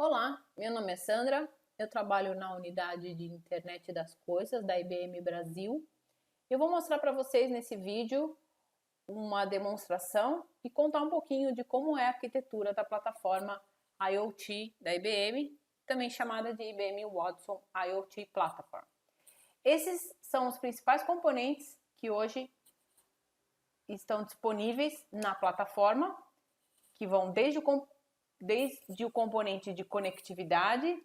Olá, meu nome é Sandra, eu trabalho na unidade de Internet das Coisas da IBM Brasil. Eu vou mostrar para vocês nesse vídeo uma demonstração e contar um pouquinho de como é a arquitetura da plataforma IoT da IBM, também chamada de IBM Watson IoT Platform. Esses são os principais componentes que hoje estão disponíveis na plataforma, que vão desde o componente de conectividade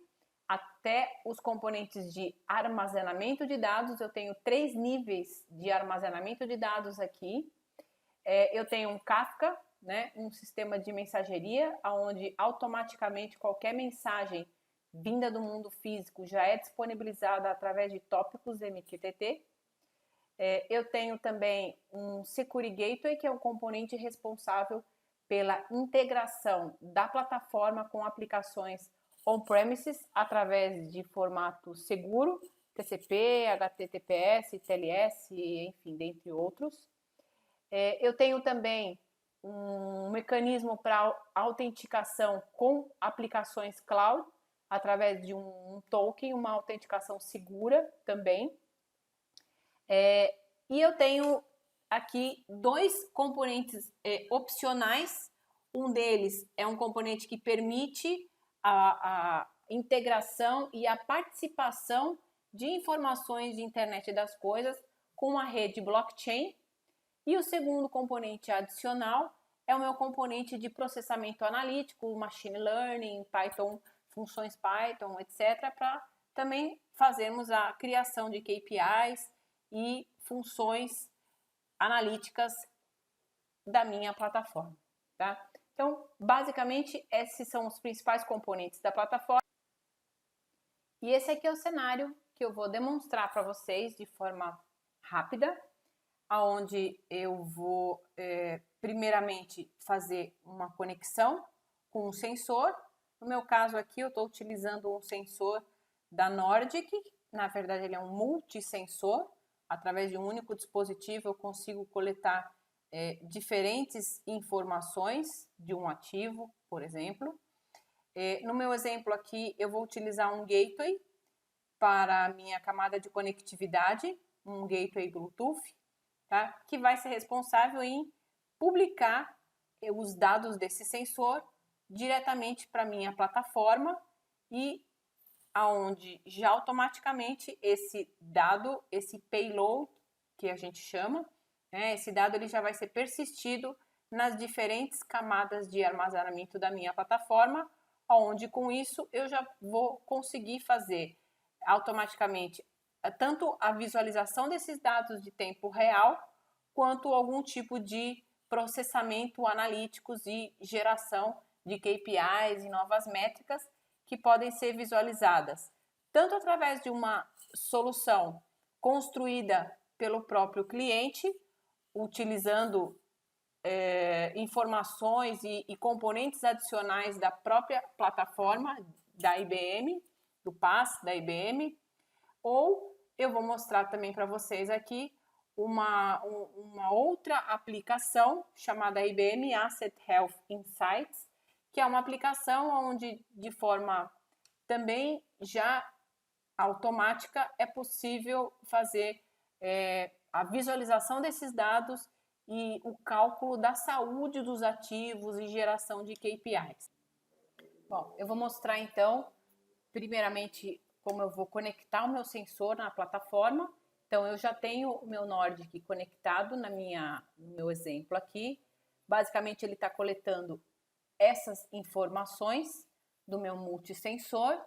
até os componentes de armazenamento de dados. Eu tenho 3 níveis de armazenamento de dados aqui. Eu tenho um Kafka, né, um sistema de mensageria, onde automaticamente qualquer mensagem vinda do mundo físico já é disponibilizada através de tópicos MQTT. Eu tenho também um Security Gateway, que é um componente responsável pela integração da plataforma com aplicações on-premises através de formato seguro, TCP, HTTPS, TLS, enfim, dentre outros. Eu tenho também um mecanismo para autenticação com aplicações cloud, através de um token, uma autenticação segura também. E eu tenho aqui 2 componentes opcionais. Um deles é um componente que permite a integração e a participação de informações de internet das coisas com a rede blockchain. E o segundo componente adicional é o meu componente de processamento analítico, machine learning, Python, funções Python, etc., para também fazermos a criação de KPIs e funções analíticas da minha plataforma, tá? Então, basicamente, esses são os principais componentes da plataforma. E esse aqui é o cenário que eu vou demonstrar para vocês de forma rápida, aonde eu vou, primeiramente, fazer uma conexão com um sensor. No meu caso aqui, eu estou utilizando um sensor da Nordic. Na verdade, ele é um multissensor. Através de um único dispositivo, eu consigo coletar diferentes informações de um ativo, por exemplo. No meu exemplo aqui, eu vou utilizar um gateway para a minha camada de conectividade, um gateway Bluetooth, tá? Que vai ser responsável em publicar os dados desse sensor diretamente para a minha plataforma e aonde já automaticamente esse dado, esse payload, que a gente chama, né, esse dado ele já vai ser persistido nas diferentes camadas de armazenamento da minha plataforma, onde com isso eu já vou conseguir fazer automaticamente tanto a visualização desses dados de tempo real, quanto algum tipo de processamento analíticos e geração de KPIs e novas métricas que podem ser visualizadas tanto através de uma solução construída pelo próprio cliente, utilizando informações e componentes adicionais da própria plataforma da IBM, do PaaS da IBM, ou eu vou mostrar também para vocês aqui uma outra aplicação chamada IBM Asset Health Insights, que é uma aplicação onde, de forma também já automática, é possível fazer a visualização desses dados e o cálculo da saúde dos ativos e geração de KPIs. Bom, eu vou mostrar então, primeiramente, como eu vou conectar o meu sensor na plataforma. Então, eu já tenho o meu Nordic conectado no meu exemplo aqui. Basicamente, ele está coletando essas informações do meu multisensor.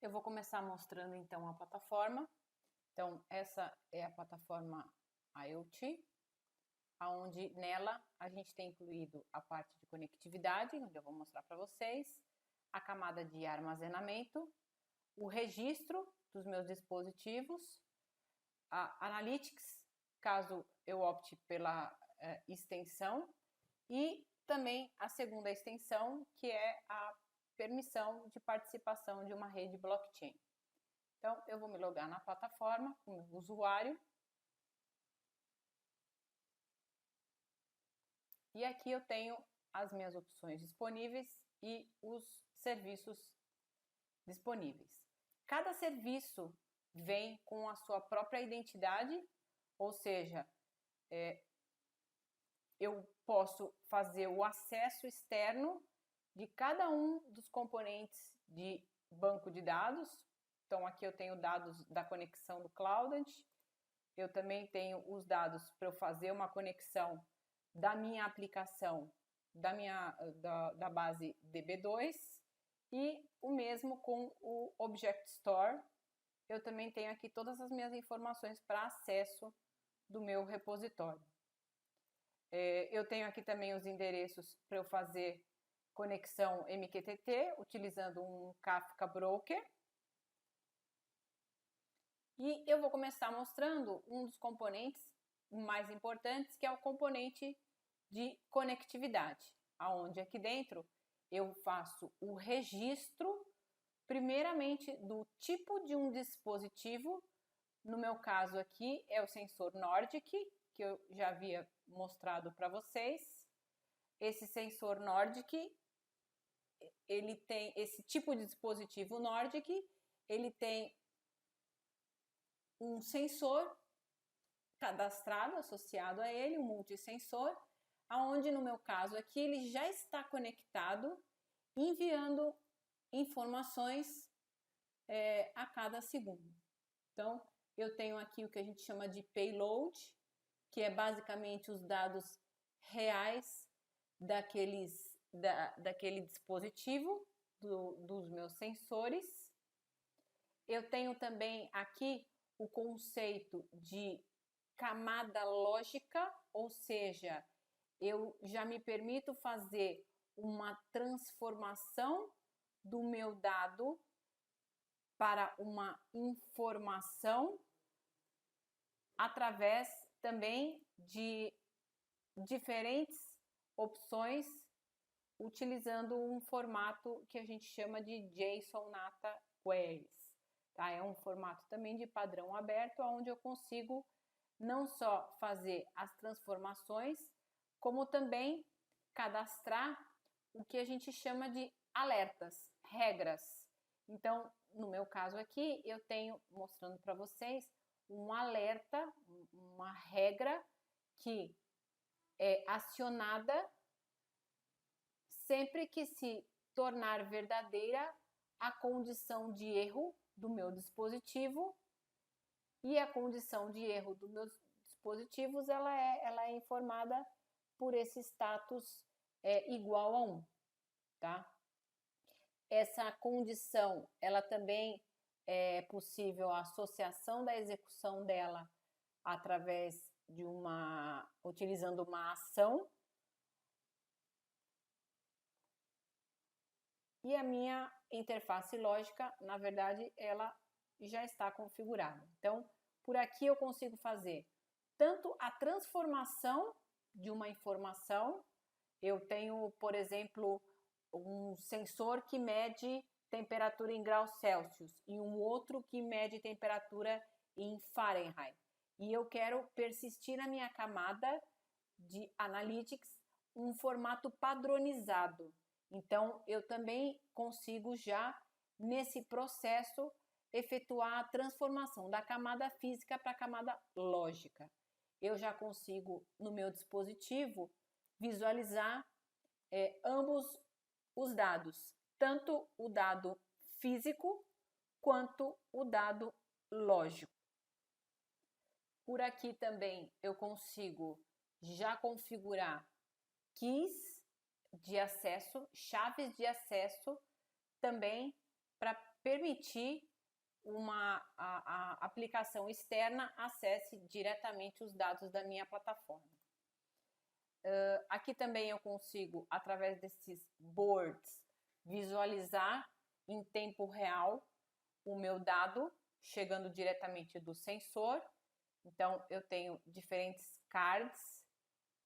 Eu vou começar mostrando então a plataforma. Então, essa é a plataforma IoT, onde nela a gente tem incluído a parte de conectividade, onde eu vou mostrar para vocês, a camada de armazenamento, o registro dos meus dispositivos, a Analytics, caso eu opte pela extensão, e também a segunda extensão, que é a permissão de participação de uma rede blockchain. Então, eu vou me logar na plataforma como usuário. E aqui eu tenho as minhas opções disponíveis e os serviços disponíveis. Cada serviço vem com a sua própria identidade, ou seja, eu posso fazer o acesso externo de cada um dos componentes de banco de dados. Então, aqui eu tenho dados da conexão do Cloudant, eu também tenho os dados para eu fazer uma conexão da minha aplicação, da base DB2, e o mesmo com o Object Store. Eu também tenho aqui todas as minhas informações para acesso do meu repositório. Eu tenho aqui também os endereços para eu fazer conexão MQTT, utilizando um Kafka Broker. E eu vou começar mostrando um dos componentes mais importantes, que é o componente de conectividade, aonde aqui dentro eu faço o registro, primeiramente, do tipo de um dispositivo. No meu caso aqui é o sensor Nordic, que eu já havia mostrado para vocês. Esse sensor Nordic, ele tem esse tipo de dispositivo Nordic, ele tem um sensor cadastrado, associado a ele, um multissensor, aonde no meu caso aqui ele já está conectado, enviando informações a cada segundo. Então, eu tenho aqui o que a gente chama de payload, que é basicamente os dados reais daquele dispositivo, dos meus sensores. Eu tenho também aqui o conceito de camada lógica, ou seja, eu já me permito fazer uma transformação do meu dado para uma informação através também de diferentes opções, utilizando um formato que a gente chama de JSON Nata Queries. Tá? É um formato também de padrão aberto, onde eu consigo não só fazer as transformações, como também cadastrar o que a gente chama de alertas, regras. Então, no meu caso aqui, eu tenho, mostrando para vocês, um alerta, uma regra que é acionada sempre que se tornar verdadeira a condição de erro do meu dispositivo, e a condição de erro dos meus dispositivos ela é informada por esse status igual a 1, tá? Essa condição, ela também é possível a associação da execução dela através de utilizando uma ação. E a minha interface lógica, na verdade, ela já está configurada. Então, por aqui eu consigo fazer tanto a transformação de uma informação. Eu tenho, por exemplo, um sensor que mede temperatura em graus Celsius e um outro que mede temperatura em Fahrenheit. E eu quero persistir na minha camada de Analytics um formato padronizado. Então, eu também consigo já, nesse processo, efetuar a transformação da camada física para a camada lógica. Eu já consigo, no meu dispositivo, visualizar ambos os dados, tanto o dado físico quanto o dado lógico. Por aqui também eu consigo já configurar keys de acesso, chaves de acesso, também para permitir a aplicação externa acesse diretamente os dados da minha plataforma. Aqui também eu consigo, através desses boards, visualizar em tempo real o meu dado chegando diretamente do sensor. Então, eu tenho diferentes cards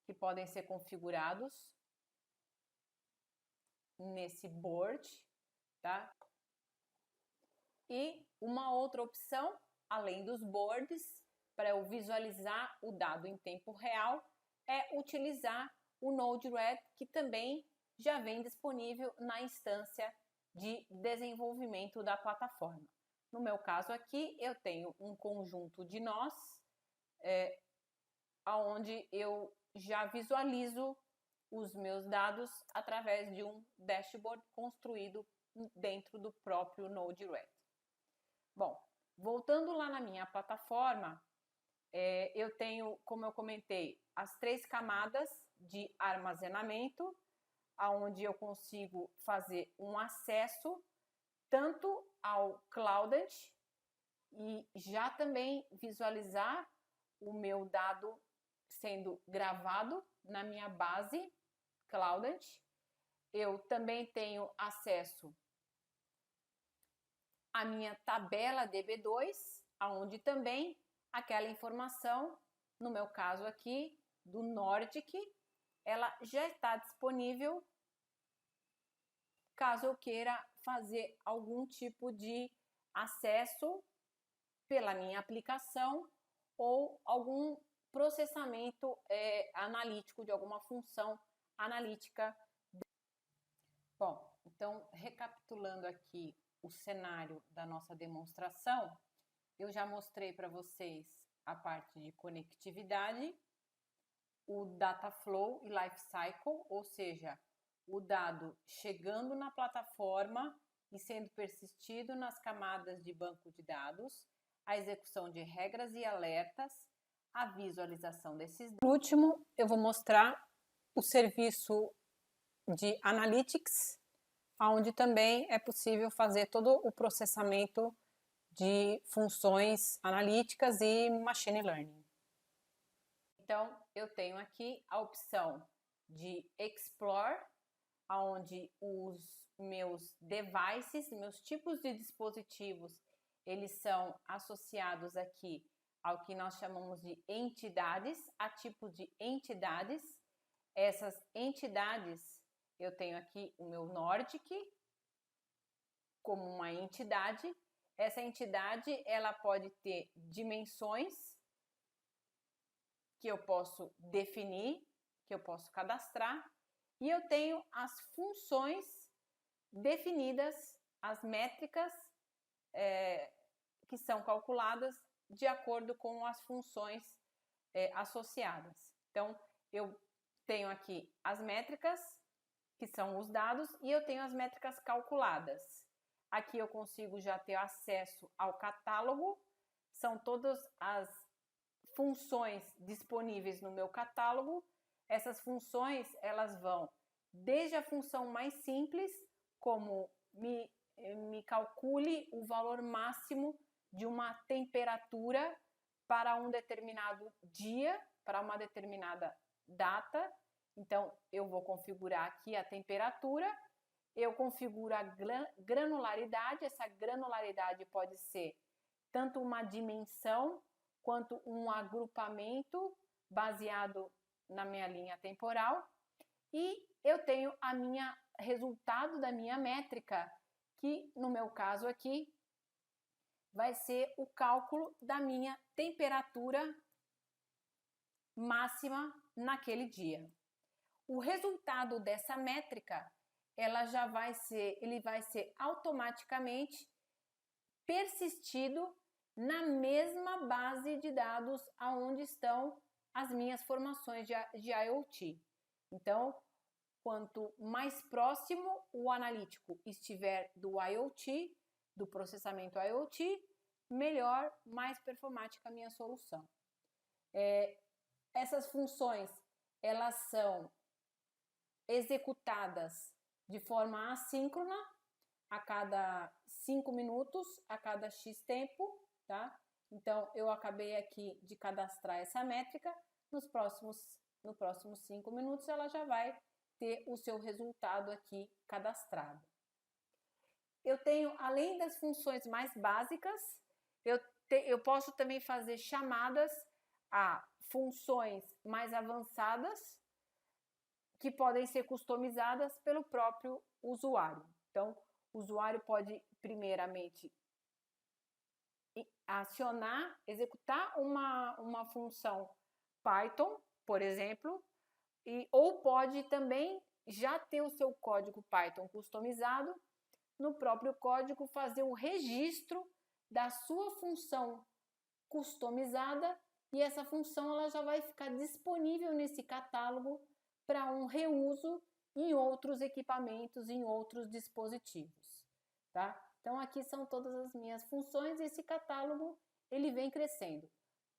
que podem ser configurados nesse board, tá? E uma outra opção, além dos boards, para eu visualizar o dado em tempo real, é utilizar o Node-RED, que também já vem disponível na instância de desenvolvimento da plataforma. No meu caso aqui, eu tenho um conjunto de nós, onde eu já visualizo os meus dados através de um dashboard construído dentro do próprio Node-RED. Bom, voltando lá na minha plataforma, eu tenho, como eu comentei, as 3 camadas de armazenamento, onde eu consigo fazer um acesso tanto ao Cloudant e já também visualizar o meu dado sendo gravado na minha base Cloudant. Eu também tenho acesso à minha tabela DB2, onde também aquela informação, no meu caso aqui, do Nordic, ela já está disponível caso eu queira fazer algum tipo de acesso pela minha aplicação ou algum processamento analítico de alguma função analítica. Bom, então, recapitulando aqui o cenário da nossa demonstração, eu já mostrei para vocês a parte de conectividade, o data flow e life cycle, ou seja, o dado chegando na plataforma e sendo persistido nas camadas de banco de dados, a execução de regras e alertas, a visualização desses. Por último, eu vou mostrar o serviço de Analytics, onde também é possível fazer todo o processamento de funções analíticas e machine learning. Então, eu tenho aqui a opção de Explore, onde os meus devices, meus tipos de dispositivos, eles são associados aqui ao que nós chamamos de entidades, a tipos de entidades. Essas entidades, eu tenho aqui o meu Nordic como uma entidade. Essa entidade, ela pode ter dimensões que eu posso definir, que eu posso cadastrar, e eu tenho as funções definidas, as métricas que são calculadas de acordo com as funções associadas. Então, eu tenho aqui as métricas, que são os dados, e eu tenho as métricas calculadas. Aqui eu consigo já ter acesso ao catálogo, são todas as funções disponíveis no meu catálogo. Essas funções, elas vão desde a função mais simples, como me calcule o valor máximo de uma temperatura para um determinado dia, para uma determinada data. Então, eu vou configurar aqui a temperatura, eu configuro a granularidade. Essa granularidade pode ser tanto uma dimensão quanto um agrupamento baseado na minha linha temporal. E eu tenho a minha resultado da minha métrica, que no meu caso aqui vai ser o cálculo da minha temperatura máxima naquele dia. O resultado dessa métrica, ele vai ser automaticamente persistido na mesma base de dados aonde estão as minhas formações de IoT. Então, quanto mais próximo o analítico estiver do IoT, do processamento IoT, melhor, mais performática a minha solução. Essas funções, elas são executadas de forma assíncrona, a cada 5 minutos, a cada X tempo, tá? Então, eu acabei aqui de cadastrar essa métrica, nos próximos 5 minutos ela já vai ter o seu resultado aqui cadastrado. Eu tenho, além das funções mais básicas, eu posso também fazer chamadas a funções mais avançadas que podem ser customizadas pelo próprio usuário. Então, o usuário pode primeiramente acionar, executar uma função Python, por exemplo, ou pode também já ter o seu código Python customizado no próprio código, fazer o registro da sua função customizada, e essa função ela já vai ficar disponível nesse catálogo para um reuso em outros equipamentos, em outros dispositivos, tá? Então aqui são todas as minhas funções e esse catálogo ele vem crescendo.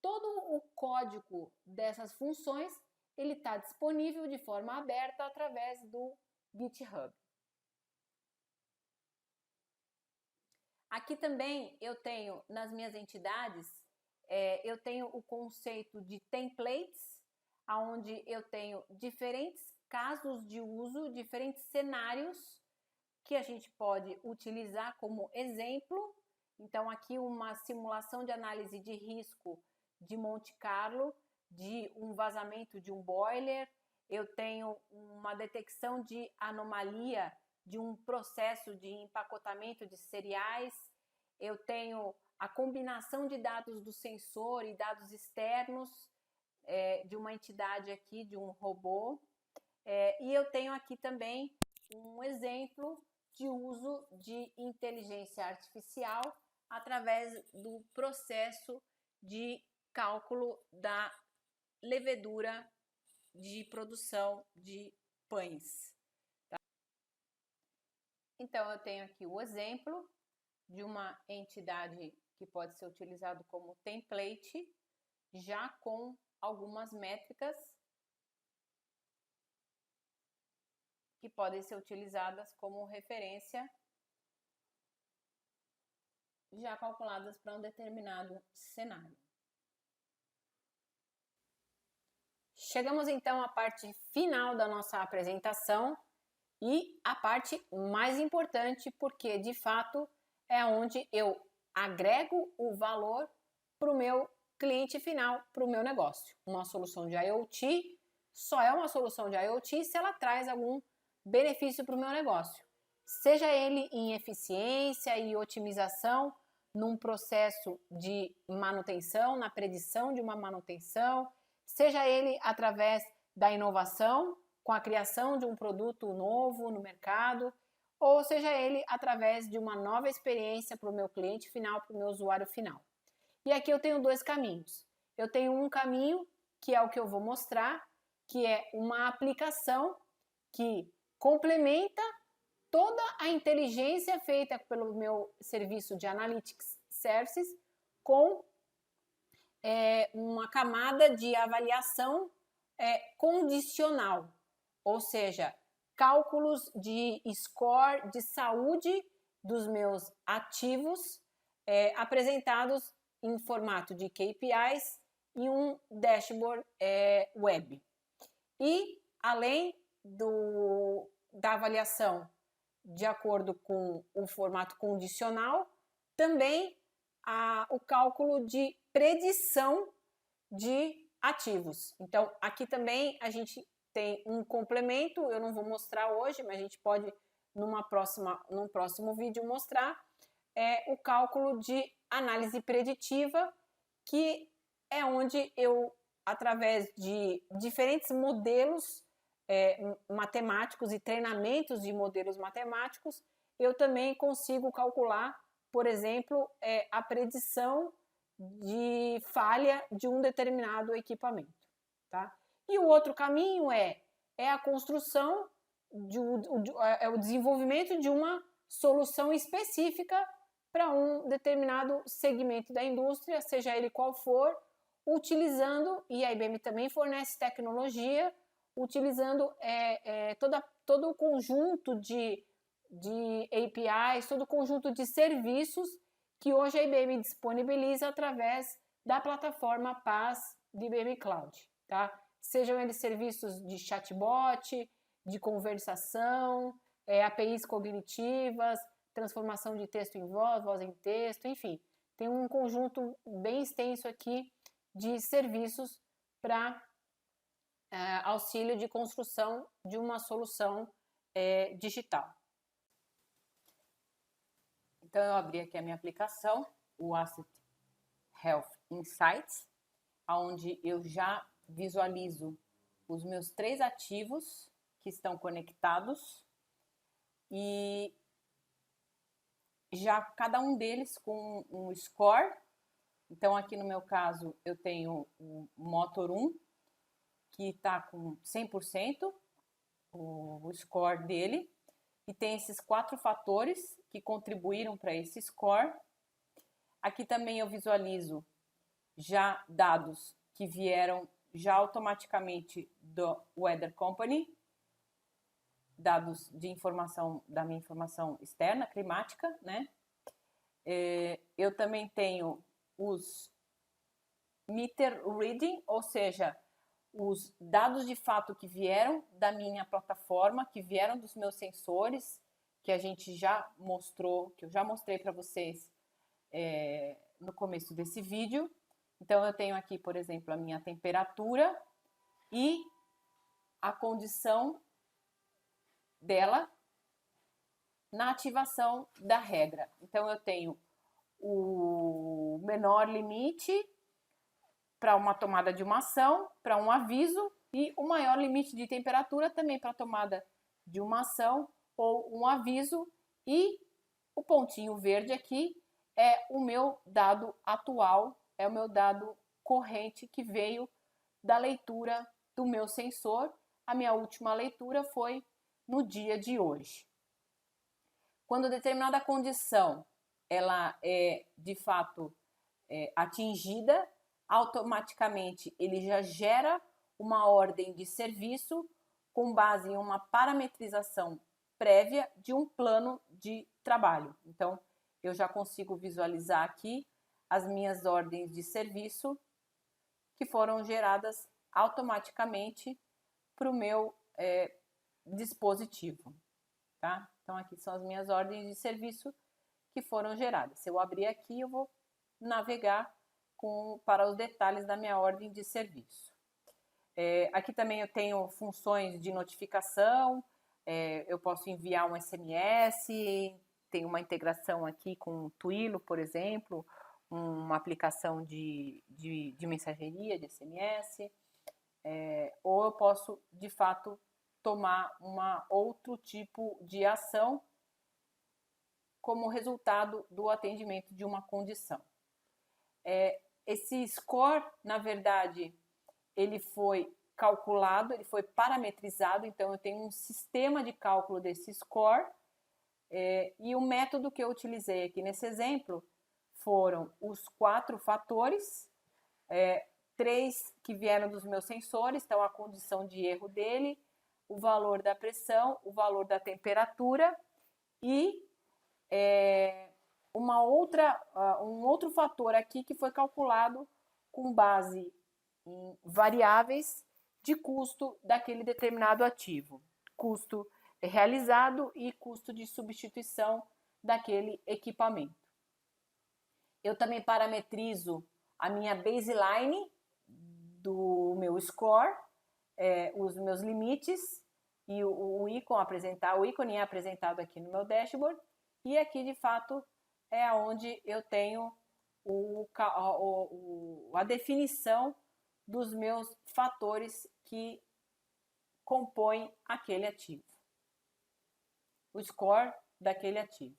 Todo o código dessas funções ele está disponível de forma aberta através do GitHub. Aqui também eu tenho nas minhas entidades, eu tenho o conceito de templates, onde eu tenho diferentes casos de uso, diferentes cenários que a gente pode utilizar como exemplo. Então aqui uma simulação de análise de risco de Monte Carlo, de um vazamento de um boiler, eu tenho uma detecção de anomalia de um processo de empacotamento de cereais, eu tenho a combinação de dados do sensor e dados externos de uma entidade aqui, de um robô, e eu tenho aqui também um exemplo de uso de inteligência artificial através do processo de cálculo da levedura de produção de pães. Tá? Então, eu tenho aqui o exemplo de uma entidade que pode ser utilizado como template, já com algumas métricas que podem ser utilizadas como referência, já calculadas para um determinado cenário. Chegamos então à parte final da nossa apresentação e a parte mais importante, porque de fato é onde eu agrego o valor para o meu cliente final, para o meu negócio. Uma solução de IoT só é uma solução de IoT se ela traz algum benefício para o meu negócio, seja ele em eficiência e otimização num processo de manutenção, na predição de uma manutenção, seja ele através da inovação, com a criação de um produto novo no mercado, ou seja ele através de uma nova experiência para o meu cliente final, para o meu usuário final. E aqui eu tenho dois caminhos. Eu tenho um caminho, que é o que eu vou mostrar, que é uma aplicação que complementa toda a inteligência feita pelo meu serviço de Analytics Services com uma camada de avaliação condicional, ou seja, cálculos de score de saúde dos meus ativos apresentados em formato de KPIs e um dashboard web. E além da avaliação de acordo com o formato condicional, também o cálculo de predição de ativos. Então, aqui também a gente tem um complemento, eu não vou mostrar hoje, mas a gente pode, num próximo vídeo, mostrar o cálculo de análise preditiva, que é onde eu, através de diferentes modelos matemáticos e treinamentos de modelos matemáticos, eu também consigo calcular, por exemplo, a predição de falha de um determinado equipamento. Tá? E o outro caminho é a construção, o desenvolvimento de uma solução específica para um determinado segmento da indústria, seja ele qual for, utilizando, e a IBM também fornece tecnologia, utilizando todo o conjunto de APIs, todo o conjunto de serviços que hoje a IBM disponibiliza através da plataforma PaaS de IBM Cloud. Tá? Sejam eles serviços de chatbot, de conversação, APIs cognitivas, transformação de texto em voz, voz em texto, enfim. Tem um conjunto bem extenso aqui de serviços para auxílio de construção de uma solução digital. Então, eu abri aqui a minha aplicação, o Asset Health Insights, onde eu já visualizo os meus 3 ativos que estão conectados e já cada um deles com um score. Então, aqui no meu caso, eu tenho o Motor 1, que está com 100%, o score dele. E tem esses 4 fatores que contribuíram para esse score. Aqui também eu visualizo já dados que vieram já automaticamente do Weather Company, dados de informação, da minha informação externa, climática, né? Eu também tenho os meter reading, ou seja, os dados de fato que vieram da minha plataforma, que vieram dos meus sensores, que a gente já mostrou, que eu já mostrei para vocês no começo desse vídeo. Então, eu tenho aqui, por exemplo, a minha temperatura e a condição dela na ativação da regra. Então, eu tenho o menor limite para uma tomada de uma ação, para um aviso, e o maior limite de temperatura também para a tomada de uma ação ou um aviso. E o pontinho verde aqui é o meu dado atual, é o meu dado corrente que veio da leitura do meu sensor. A minha última leitura foi no dia de hoje. Quando determinada condição ela é de fato atingida, automaticamente ele já gera uma ordem de serviço com base em uma parametrização prévia de um plano de trabalho. Então, eu já consigo visualizar aqui as minhas ordens de serviço que foram geradas automaticamente para o meu dispositivo, tá? Então, aqui são as minhas ordens de serviço que foram geradas. Se eu abrir aqui, eu vou navegar para os detalhes da minha ordem de serviço. Aqui também eu tenho funções de notificação, eu posso enviar um SMS, tem uma integração aqui com o Twilio, por exemplo, uma aplicação de mensageria, de SMS, ou eu posso, de fato, tomar outro tipo de ação como resultado do atendimento de uma condição. Esse score, na verdade, ele foi calculado, ele foi parametrizado, então eu tenho um sistema de cálculo desse score, e o método que eu utilizei aqui nesse exemplo foram os 4 fatores, 3 que vieram dos meus sensores, então a condição de erro dele, o valor da pressão, o valor da temperatura e um outro fator aqui que foi calculado com base em variáveis de custo daquele determinado ativo, custo realizado e custo de substituição daquele equipamento. Eu também parametrizo a minha baseline do meu score, os meus limites e o ícone é apresentado aqui no meu dashboard, e aqui de fato é onde eu tenho a definição dos meus fatores que compõem aquele ativo, o score daquele ativo.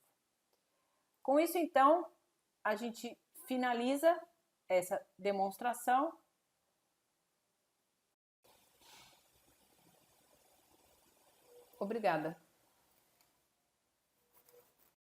Com isso, então, a gente finaliza essa demonstração. Obrigada.